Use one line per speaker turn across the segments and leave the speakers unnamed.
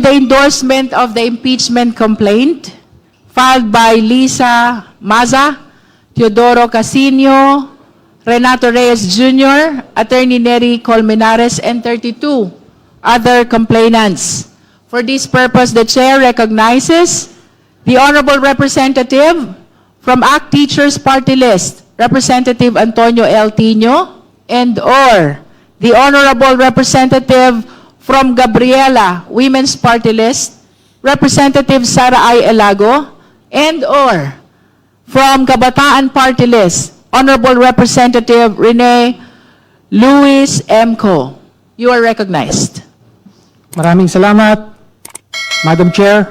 The endorsement of the impeachment complaint filed by Lisa Maza, Teodoro Casino, Renato Reyes Jr., Attorney Nery Colmenares, and 32 other complainants. For this purpose, the Chair recognizes the Honorable Representative from ACT Teachers Party List, Representative Antonio L. Tino, and/or the Honorable Representative from Gabriela Women's Party List, Representative Sara I. Elago, and/or from Kabataan Party List, Honorable Representative Rene Luis M. Co. You are recognized.
Maraming salamat, Madam Chair.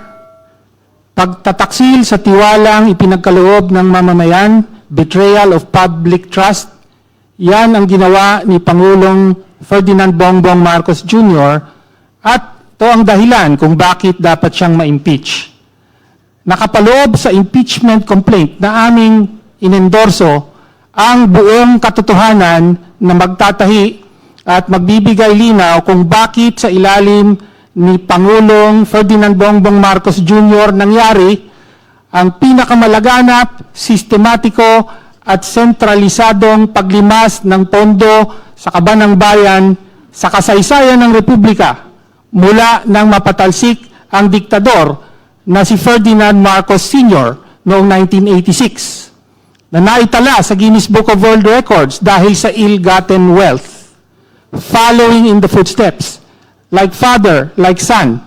Pagtataksil sa tiwalang ipinagkaloob ng mamamayan, betrayal of public trust, yan ang ginawa ni Pangulong Ferdinand Bongbong Marcos Jr. at ito ang dahilan kung bakit dapat siyang ma-impeach. Nakapaloob sa impeachment complaint na aming inendorso ang buong katotohanan na magtatahi at magbibigay linaw kung bakit sa ilalim ni Pangulong Ferdinand Bongbong Marcos Jr. nangyari ang pinakamalaganap, sistematiko at sentralisadong paglimas ng pondo sa kaban ng bayan sa kasaysayan ng Republika mula nang mapatalsik ang diktador na si Ferdinand Marcos Sr. noong 1986 na naitala sa Guinness Book of World Records dahil sa ill-gotten wealth, following in the footsteps, like father, like son.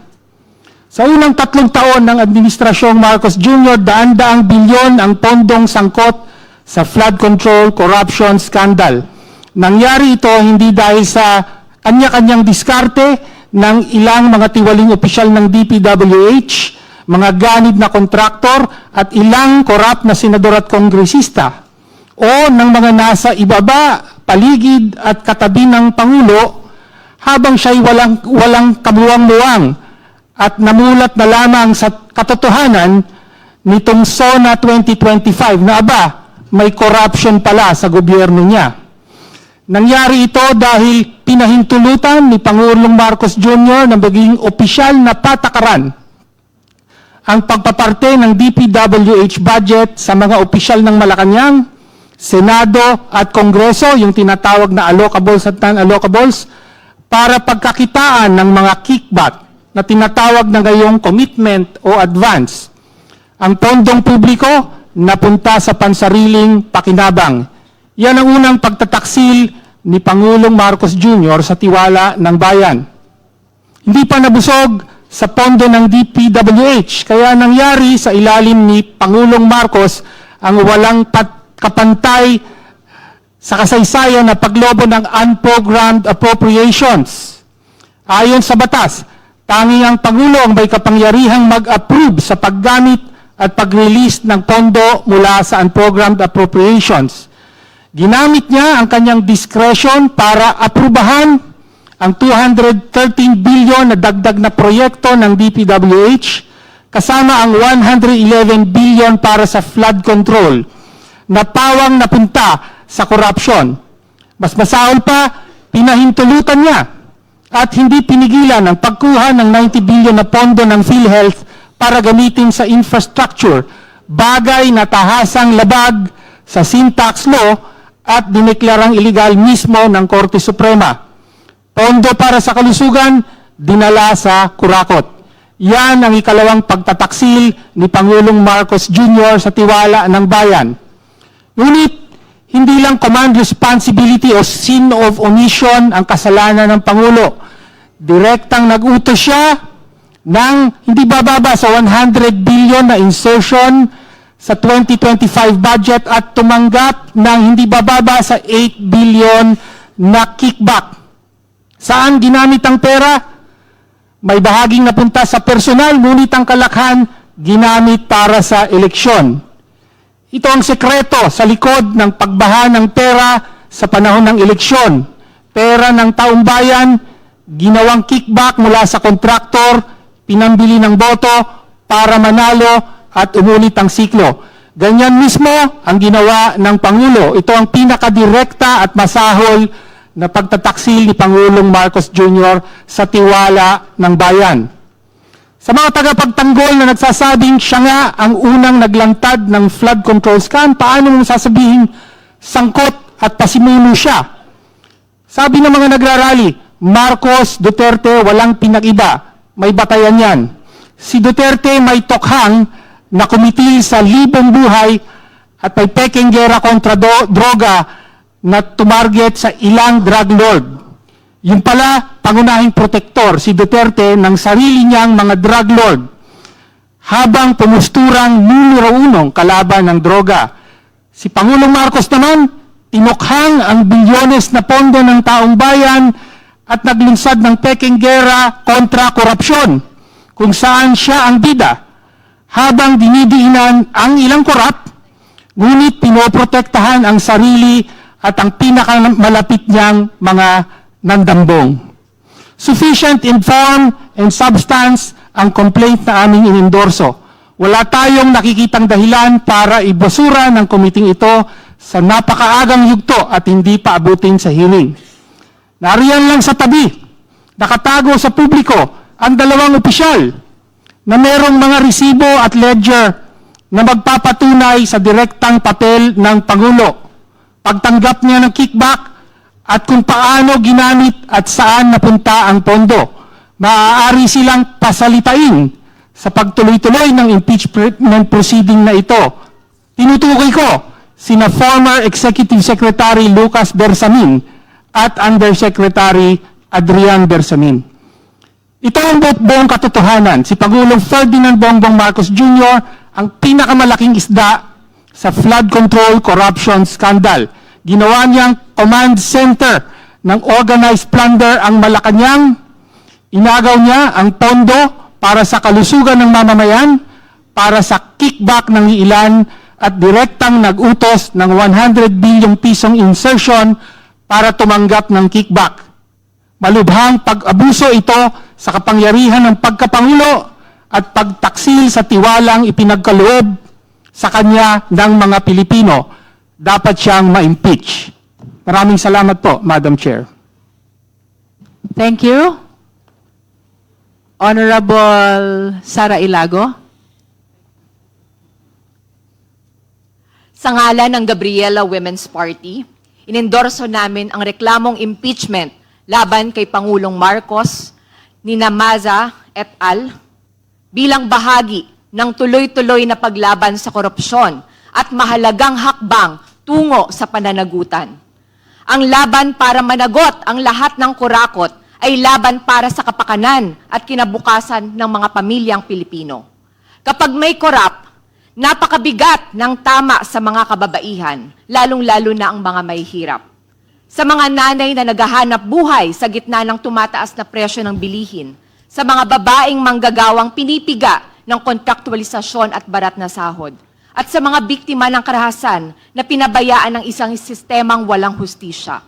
Sa unang 3 taon ng Administrasyong Marcos Jr., daan-daang bilyon ang pondong sangkot sa flood control corruption scandal. Nangyari ito hindi dahil sa kanya-kanyang diskarte ng ilang mga tiwaling opisyal ng DPWH, mga ganid na kontraktor at ilang korap na senador at kongresista o ng mga nasa ibaba, paligid at katabi ng Pangulo habang siya'y walang kamuwang-muwang at namulat na lamang sa katotohanan nitong SONA 2025 na may corruption pala sa gobyerno niya. Nangyari ito dahil pinahintulutan ni Pangulong Marcos Jr. na maging opisyal na patakaran ang pagpaparte ng DPWH budget sa mga opisyal ng Malacanang, Senado at Kongreso, yung tinatawag na allocables at non-allocables, para pagkakitaan ng mga kickback na tinatawag na ngayong commitment o advance. Ang pondong publiko napunta sa pansariling pakinabang. Yan ang unang pagtataksil ni Pangulong Marcos Jr. sa tiwala ng bayan. Hindi pa nabusog sa pondo ng DPWH, kaya nangyari sa ilalim ni Pangulong Marcos ang walang kapantay sa kasaysayan na paglobo ng unprogrammed appropriations. Ayon sa batas, tanging ang Pangulo ang may kapangyarihang mag-approve sa paggamit at pag-release ng pondo mula sa unprogrammed appropriations. Ginamit niya ang kanyang discretion para aprubahan ang 213 billion na dagdag na proyekto ng DPWH kasama ang 111 billion para sa flood control na pawang napunta sa corruption. Mas masahol pa, pinahintulutan niya at hindi pinigilan ang pagkuha ng 90 billion na pondo ng PhilHealth para gamitin sa infrastructure, bagay na tahasang labag sa sin tax law at dineklarang iligal mismo ng Korte Suprema. Pondo para sa kalusugan, dinala sa kurakot. Yan ang ikalawang pagtataksil ni Pangulong Marcos Jr. sa tiwala ng bayan. Ngunit, hindi lang command responsibility o sin of omission ang kasalanan ng Pangulo. Direktang nag-utos siya ng hindi bababa sa 100 billion na insertion sa 2025 budget at tumanggap ng hindi bababa sa 8 billion na kickback. Saan ginamit ang pera? May bahaging napunta sa personal, ngunit ang kalakhan ginamit para sa eleksyon. Ito ang sekreto sa likod ng pagbaha ng pera sa panahon ng eleksyon. Pera ng taong bayan, ginawang kickback mula sa kontraktor, pinambili ng boto para manalo at umulit ang siklo. Ganyan mismo ang ginawa ng Pangulo. Ito ang pinakadirekta at masahol na pagtataksil ni Pangulong Marcos Jr. sa tiwala ng bayan. Sa mga tagapagtanggol na nagsasabing siya nga ang unang naglantad ng flood control scam, paano mong sasabihin sangkot at pasimuno siya? Sabi ng mga nagrarally, Marcos, Duterte, walang pinag-iba. May batayan yan. Si Duterte may tokhang na kumiti sa libong buhay at may peking gera kontra droga na tumarget sa ilang drug lord. Yung pala, pangunahing protektor, si Duterte, ng sarili niyang mga drug lord, habang pumusturang numero 1 kalaban ng droga. Si Pangulong Marcos naman, tinukhang ang bilyones na pondo ng taong bayan at naglunsad ng peking gera kontra korupsyon, kung saan siya ang bida, habang dinidiinan ang ilang korap, ngunit pinoprotektahan ang sarili at ang pinakamalapit niyang mga nandambong. Sufficient in form and substance ang complaint na aming inendorso. Wala tayong nakikitang dahilan para ibasura ng komiting ito sa napakaagang yugto at hindi pa abutin sa hearing. Nariyan lang sa tabi, nakatago sa publiko ang dalawang opisyal na merong mga resibo at ledger na magpapatunay sa direktang papel ng Pangulo, pagtanggap niya ng kickback, at kung paano ginamit at saan napunta ang pondo. Maaari silang pasalitain sa pagtuloy-tuloy ng impeachment proceeding na ito. Tinutukoy ko sina former Executive Secretary Lucas Bersamin at Undersecretary Adrian Bersamin. Ito ang buong katotohanan. Si Pangulong Ferdinand Bongbong Marcos Jr. ang pinakamalaking isda sa flood control corruption scandal. Ginawa niyang command center ng organized plunder ang Malacanang. Inagaw niya ang pondo para sa kalusugan ng mamamayan, para sa kickback ng ilan at direktang nag-utos ng 100 bilyong pisong insertion para tumanggap ng kickback. Malubhang pag-abuso ito sa kapangyarihan ng pagkapangulo at pagtaksil sa tiwalang ipinagkaloob sa kanya ng mga Pilipino. Dapat siyang ma-impeach. Maraming salamat po, Madam Chair.
Thank you. Honorable Sara Ilago.
Sa ngalan ng Gabriela Women's Party, inendorso namin ang reklamong impeachment laban kay Pangulong Marcos, nina Maza et al. Bilang bahagi ng tuloy-tuloy na paglaban sa korupsyon at mahalagang hakbang tungo sa pananagutan. Ang laban para managot ang lahat ng kurakot ay laban para sa kapakanan at kinabukasan ng mga pamilyang Pilipino. Kapag may korap, napakabigat ng tama sa mga kababaihan, lalong-lalo na ang mga mahihirap. Sa mga nanay na naghahanap buhay sa gitna ng tumataas na presyo ng bilihin, sa mga babaeng manggagawang pinipiga ng kontraktualisasyon at barat na sahod, at sa mga biktima ng karahasan na pinabayaan ng isang sistemang walang hustisya.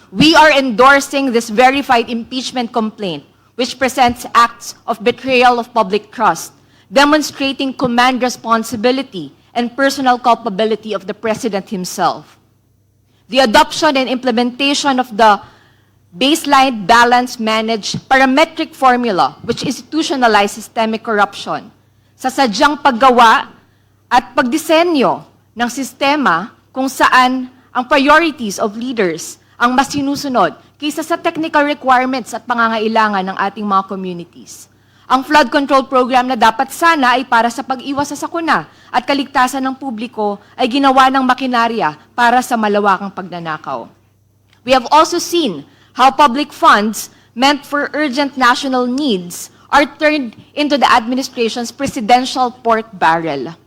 We are endorsing this verified impeachment complaint, which presents acts of betrayal of public trust, demonstrating command responsibility and personal culpability of the President himself. The adoption and implementation of the baseline balance managed parametric formula, which institutionalized systemic corruption, sa sadyang paggawa at pagdisenyo ng sistema kung saan ang priorities of leaders ang mas sinusunod kaysa sa technical requirements at pangangailangan ng ating mga communities. Ang flood control program na dapat sana ay para sa pag-iwas sa sakuna at kaligtasan ng publiko ay ginawa ng makinarya para sa malawakang pagnanakaw. We have also seen how public funds meant for urgent national needs are turned into the administration's presidential pork barrel.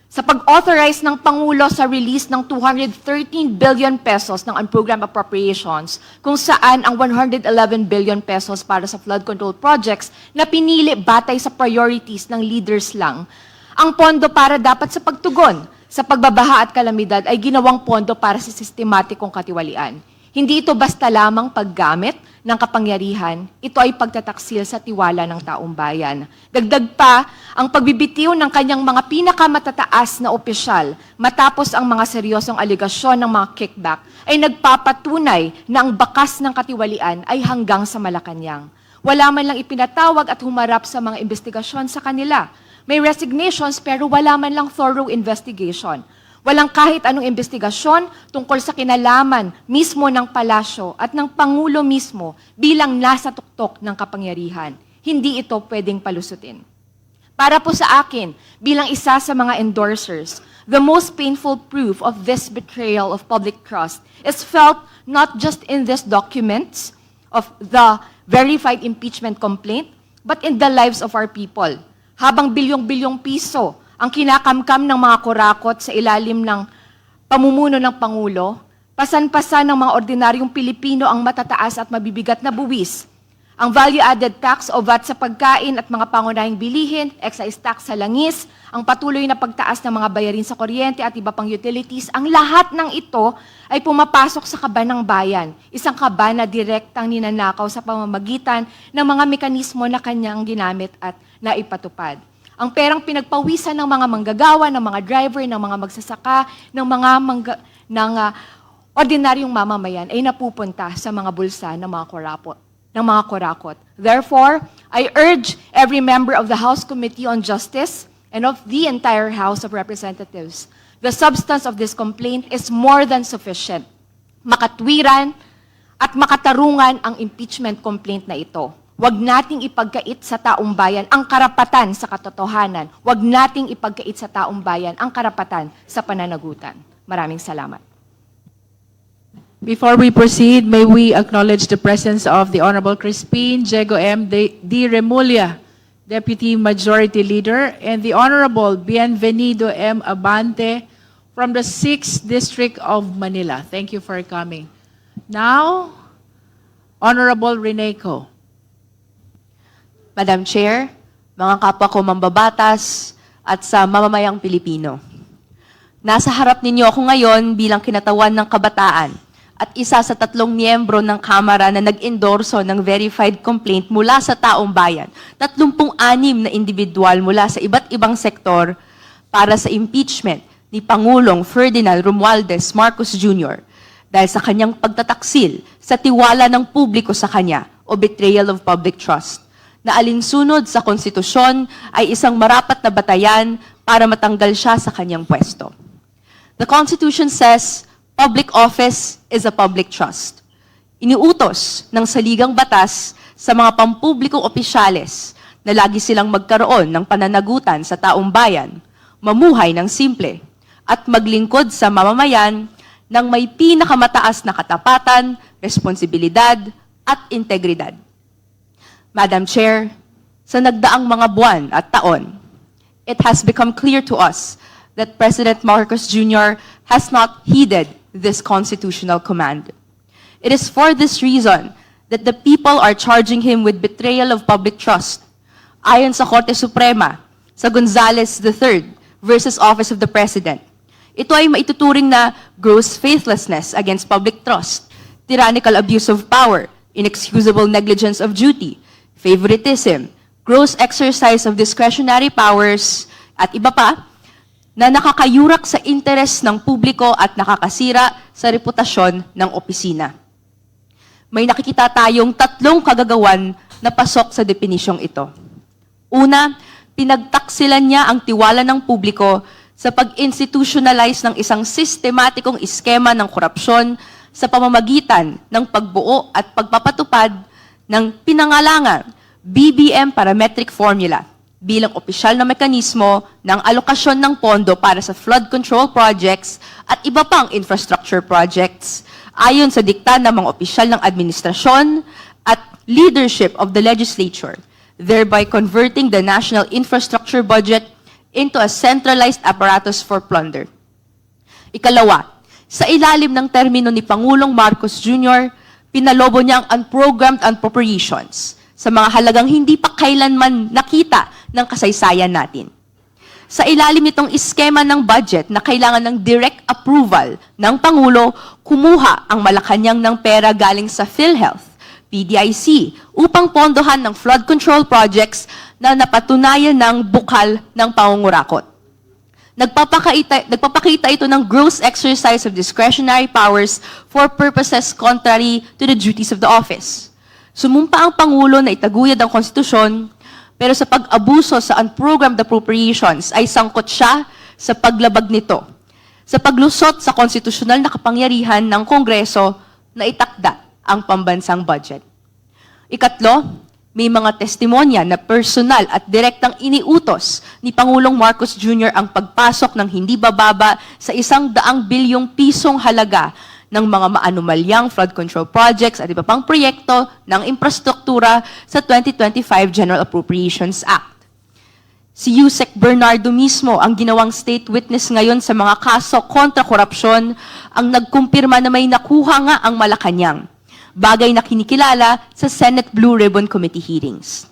Sa pag-authorize ng Pangulo sa release ng 213 billion pesos ng unprogrammed appropriations, kung saan ang 111 billion pesos para sa flood control projects na pinili batay sa priorities ng leaders lang, ang pondo para dapat sa pagtugon sa pagbabaha at kalamidad ay ginawang pondo para sa sistematikong katiwalian. Hindi ito basta lamang paggamit ng kapangyarihan, ito ay pagtataksil sa tiwala ng taong bayan. Dagdag pa, ang pagbibitiw ng kanyang mga pinakamatataas na opisyal matapos ang mga seryosong aligasyon ng mga kickback ay nagpapatunay na ang bakas ng katiwalian ay hanggang sa Malacanang. Wala man lang ipinatawag at humarap sa mga investigasyon sa kanila. May resignations pero wala man lang thorough investigation. Walang kahit anong investigasyon tungkol sa kinalaman mismo ng palasyo at ng Pangulo mismo bilang nasa tuktok ng kapangyarihan. Hindi ito pwedeng palusutin. Para po sa akin, bilang isa sa mga endorsers, the most painful proof of this betrayal of public trust is felt not just in these documents of the verified impeachment complaint, but in the lives of our people. Habang bilyong-bilyong piso ang kinakamkam ng mga kurakot sa ilalim ng pamumuno ng Pangulo, pasan-pasan ng mga ordinaryong Pilipino ang matataas at mabibigat na buwis. Ang value-added tax o VAT sa pagkain at mga pangunahing bilihin, excise tax sa langis, ang patuloy na pagtaas ng mga bayarin sa kuryente at iba pang utilities, ang lahat ng ito ay pumapasok sa kaba ng bayan. Isang kaba na direktang ninanakaw sa pamamagitan ng mga mekanismo na kanyang ginamit at naipatupad. Ang perang pinagpawisan ng mga manggagawa, ng mga driver, ng mga magsasaka, ng ordinaryong mamamayan ay napupunta sa mga bulsa ng mga kurakot. Therefore, I urge every member of the House Committee on Justice and of the entire House of Representatives, the substance of this complaint is more than sufficient. Makatwiran at makatarungan ang impeachment complaint na ito. Huwag nating ipagkait sa taong bayan ang karapatan sa katotohanan. Huwag nating ipagkait sa taong bayan ang karapatan sa pananagutan. Maraming salamat.
Before we proceed, may we acknowledge the presence of the Honorable Crispin Diego M. D. Remulla, Deputy Majority Leader, and the Honorable Bienvenido M. Abante from the 6th District of Manila. Thank you for coming. Now, Honorable Reneco.
Madam Chair, mga kapwa ko mambabatas at sa mamamayang Pilipino. Nasa harap ninyo ako ngayon bilang kinatawan ng kabataan at isa sa 3 miyembro ng Kamara na nag-endorso ng verified complaint mula sa taong bayan, 36 na individual mula sa iba't ibang sektor para sa impeachment ni Pangulong Ferdinand Romualdez Marcos Jr. dahil sa kanyang pagtataksil sa tiwala ng publiko sa kanya o betrayal of public trust, na alinsunod sa konstitusyon ay isang marapat na batayan para matanggal siya sa kanyang pwesto. The Constitution says, public office is a public trust. Iniutos ng saligang batas sa mga pampublikong opisyales na lagi silang magkaroon ng pananagutan sa taong bayan, mamuhay ng simple, at maglingkod sa mamamayan ng may pinakamataas na katapatan, responsibilidad, at integridad. Madam Chair, sa nagdaang mga buwan at taon, it has become clear to us that President Marcos Jr. has not heeded this constitutional command. It is for this reason that the people are charging him with betrayal of public trust. Ayon sa Korte Suprema, sa Gonzales III versus Office of the President, ito ay maituturing na gross faithlessness against public trust, tyrannical abuse of power, inexcusable negligence of duty, favoritism, gross exercise of discretionary powers, at iba pa, na nakakayurak sa interes ng publiko at nakakasira sa reputasyon ng opisina. May nakikita tayong 3 kagagawan na pasok sa definisyong ito. Una, pinagtaksilan niya ang tiwala ng publiko sa pag-institutionalize ng isang sistematikong iskema ng korupsyon sa pamamagitan ng pagbuo at pagpapatupad ng pinangalangang BBM Parametric Formula bilang opisyal na mekanismo ng alokasyon ng pondo para sa flood control projects at iba pang infrastructure projects ayon sa dikta ng mga opisyal ng administrasyon at leadership of the legislature, thereby converting the national infrastructure budget into a centralized apparatus for plunder. Ikalawa, sa ilalim ng termino ni Pangulong Marcos Jr., pinalobo niya ang unprogrammed appropriations sa mga halagang hindi pa kailanman nakita ng kasaysayan natin. Sa ilalim nitong iskema ng budget na kailangan ng direct approval ng Pangulo, kumuha ang Malacanang ng pera galing sa PhilHealth, PDIC, upang pondohan ng flood control projects na napatunayan ng bukal ng pangungurakot. Nagpapakita ito ng gross exercise of discretionary powers for purposes contrary to the duties of the office. Sumumpa ang Pangulo na itaguyod ang konstitusyon, pero sa pag-abuso sa unprogrammed appropriations ay sangkot siya sa paglabag nito, sa paglusot sa konstitusyonal na kapangyarihan ng Kongreso na itakda ang pambansang budget. Ikatlo, may mga testimonya na personal at direktang iniutos ni Pangulong Marcos Jr. ang pagpasok ng hindi bababa sa 100 bilyong pisong halaga ng mga maanumalyang flood control projects at iba pang proyekto ng infrastruktura sa 2025 General Appropriations Act. Si Yusek Bernardo mismo ang ginawang state witness ngayon sa mga kaso kontra korupsyon ang nagkumpirma na may nakuha nga ang Malacanang, bagay na kinikilala sa Senate Blue Ribbon Committee hearings.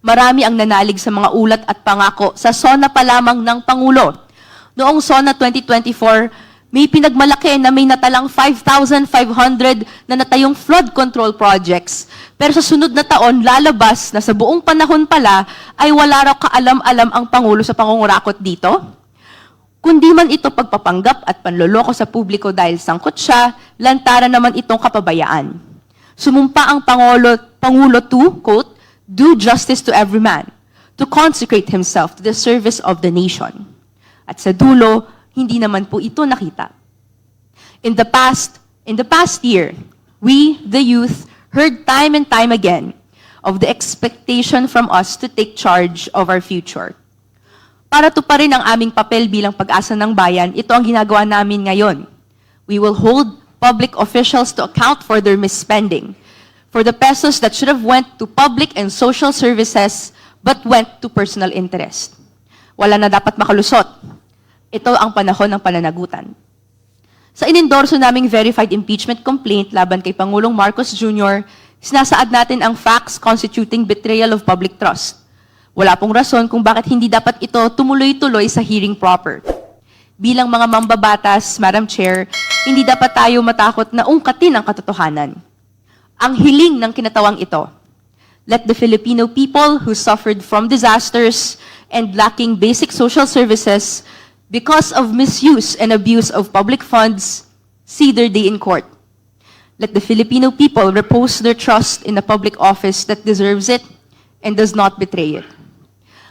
Marami ang nanalig sa mga ulat at pangako sa SONA pa lamang ng Pangulo. Noong SONA 2024, may pinagmalaki na may natalang 5,500 na natayong flood control projects. Pero sa sunod na taon, lalabas na sa buong panahon pala ay wala raw kaalam-alam ang Pangulo sa pangungurakot dito. Kundi man ito pagpapanggap at panloloko sa publiko dahil sangkot siya, lantaran naman itong kapabayaan. Sumumpa ang Pangulo to, quote, do justice to every man, to consecrate himself to the service of the nation. At sa dulo, hindi naman po ito nakita. In the past year, we, the youth, heard time and time again of the expectation from us to take charge of our future. Para tuparin ang aming papel bilang pag-asa ng bayan, ito ang ginagawa namin ngayon. We will hold public officials to account for their misspending, for the pesos that should have went to public and social services but went to personal interest. Wala na dapat makalusot. Ito ang panahon ng pananagutan. Sa inendorso naming verified impeachment complaint laban kay Pangulong Marcos Jr., sinasaad natin ang facts constituting betrayal of public trust. Wala pong rason kung bakit hindi dapat ito tumuloy-tuloy sa hearing proper. Bilang mga mambabatas, Madam Chair, hindi dapat tayo matakot na ungkatin ang katotohanan. Ang hiling ng kinatawang ito, let the Filipino people who suffered from disasters and lacking basic social services because of misuse and abuse of public funds, see their day in court. Let the Filipino people repose their trust in a public office that deserves it and does not betray it.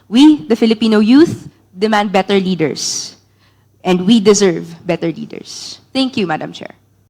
We, the Filipino youth, demand better leaders, and we deserve better leaders. Thank you, Madam Chair.